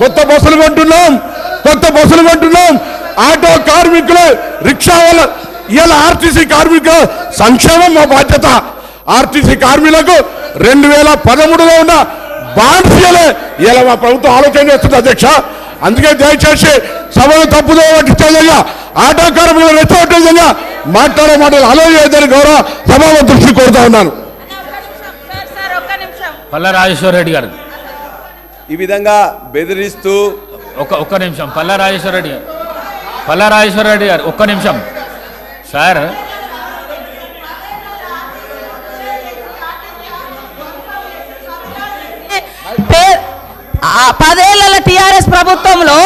కొత్త బస్సులు కొంటున్నాం ఆటో కార్మికులు రిక్షా వాళ్ళ ఇలా ఆర్టీసీ కార్మికుల సంక్షేమం మా బాధ్యత. ఆర్టీసీ కార్మికులకు 2013లో ఉన్న బాండ్స్ ఇలా మా ప్రభుత్వం ఆలోచన చేస్తుంది అధ్యక్ష. అందుకే దయచేసి సభను తప్పుదో పట్టించే విధంగా ఆటో కార్మికులు రెచ్చగొట్టే విధంగా మాట్లాడే మాటలు అలో చేయదని గౌరవ సభాపతి దృష్టి కోరుతా ఉన్నాను. పల్లా రాజేశ్వర రెడ్డి గారు ఈ విధంగా బెదిరిస్తూ ఒక్క నిమిషం. పల్లా రాజేశ్వర రెడ్డి గారు ఒక్క నిమిషం సార్. పదేళ్ల టీఆర్ఎస్ ప్రభుత్వంలో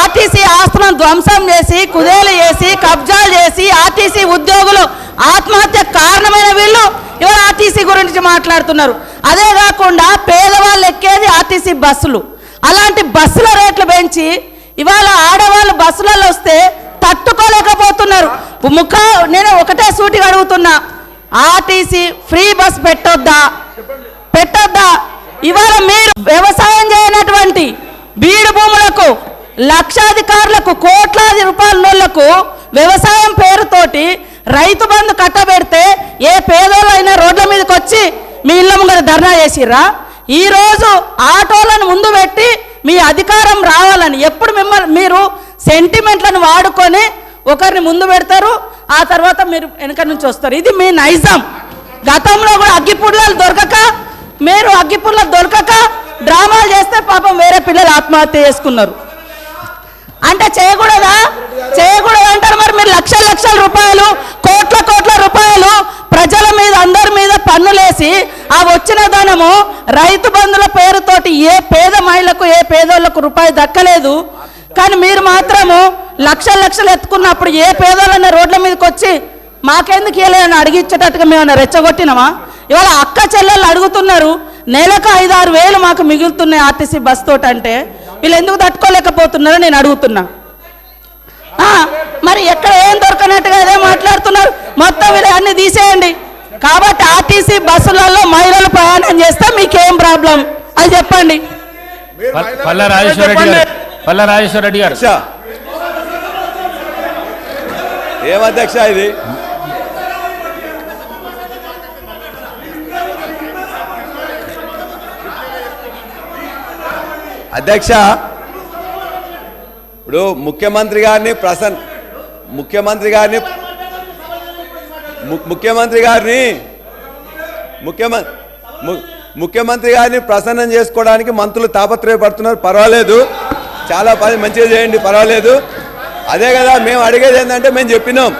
ఆర్టీసీ ఆస్తులను ధ్వంసం చేసి కుదేలు చేసి కబ్జాలు చేసి ఆర్టీసీ ఉద్యోగులు ఆత్మహత్య కారణమైన వీళ్ళు ఇవాళ ఆర్టీసీ గురించి మాట్లాడుతున్నారు. అదే కాకుండా పేదవాళ్ళు ఎక్కేది ఆర్టీసీ బస్సులు. అలాంటి బస్సుల రేట్లు పెంచి ఇవాళ ఆడవాళ్ళు బస్సులలో వస్తే తట్టుకోలేకపోతున్నారు. నేను ఒకటే సూటిగా అడుగుతున్నా, ఆర్టీసీ ఫ్రీ బస్ పెట్టొద్దా? ఇవాళ మీరు వ్యవసాయం చేయనటువంటి బీడు భూములకు లక్షాధికారులకు కోట్లాది రూపాయల నోళ్లకు వ్యవసాయం పేరుతోటి రైతు బంధు కట్టబెడితే ఏ పేదోళ్ళైనా రోడ్ల మీదకి వచ్చి మీ ఇళ్ళ ముంగర ధర్నా చేసిర్రా? ఈరోజు ఆటోలను ముందు పెట్టి మీ అధికారం రావాలని ఎప్పుడు మీరు సెంటిమెంట్లను వాడుకొని ఒకరిని ముందు పెడతారు, ఆ తర్వాత మీరు వెనక నుంచి వస్తారు. ఇది మీ నైజం. గతంలో కూడా అగ్గిపుల్లలు దొరకక డ్రామాలు చేస్తే పాపం వేరే పిల్లలు ఆత్మహత్య చేసుకున్నారు. అంటే చేయకూడదు అంటారు. మరి మీరు లక్షల రూపాయలు కోట్ల రూపాయలు ప్రజల మీద అందరి మీద పన్నులేసి ఆ వచ్చిన ధనము రైతు బంధుల పేరుతోటి ఏ పేద మహిళకు ఏ పేదోళ్లకు రూపాయి దక్కలేదు. కానీ మీరు మాత్రము లక్షలు ఎత్తుకున్నప్పుడు ఏ పేదోళ్ళన్న రోడ్ల మీదకి వచ్చి మాకెందుకు ఇవ్వలేదని అడిగిచ్చేటట్టుగా మేమన్నా రెచ్చగొట్టినామా? ఇవాళ అక్క చెల్లెళ్ళు అడుగుతున్నారు, నెలకు 5-6 వేలు మాకు మిగులుతున్నాయి ఆర్టీసీ బస్ తోటి. అంటే వీళ్ళు ఎందుకు తట్టుకోలేకపోతున్నారో నేను అడుగుతున్నా. మరి ఎక్కడ ఏం దొరకనట్టుగా అదే మాట్లాడుతున్నారు. మొత్తం వీళ్ళు అన్ని తీసేయండి. కాబట్టి ఆర్టీసీ బస్సులలో మహిళలు ప్రయాణం చేస్తే మీకేం ప్రాబ్లం అది చెప్పండి. పల్లా రాజేశ్వర రెడ్డి గారు ఏమధ్యక్ష ఇది? అధ్యక్ష, ఇప్పుడు ముఖ్యమంత్రి గారిని ప్రసన్నం చేసుకోవడానికి మంత్రులు తాపత్రయపడుతున్నారు. పర్వాలేదు, చాలా పని మంచిగా చేయండి, పర్వాలేదు. అదే కదా మేము అడిగేది ఏంటంటే మేము చెప్పినాం.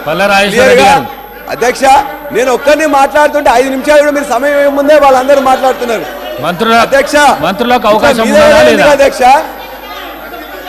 అధ్యక్ష, నేను ఒక్కరిని మాట్లాడుతుంటే 5 నిమిషాలు కూడా మీరు సమయం ముందే వాళ్ళందరూ మాట్లాడుతున్నారు. అధ్యక్ష, మంత్రులకు అవకాశం ఉందా లేదా? అధ్యక్ష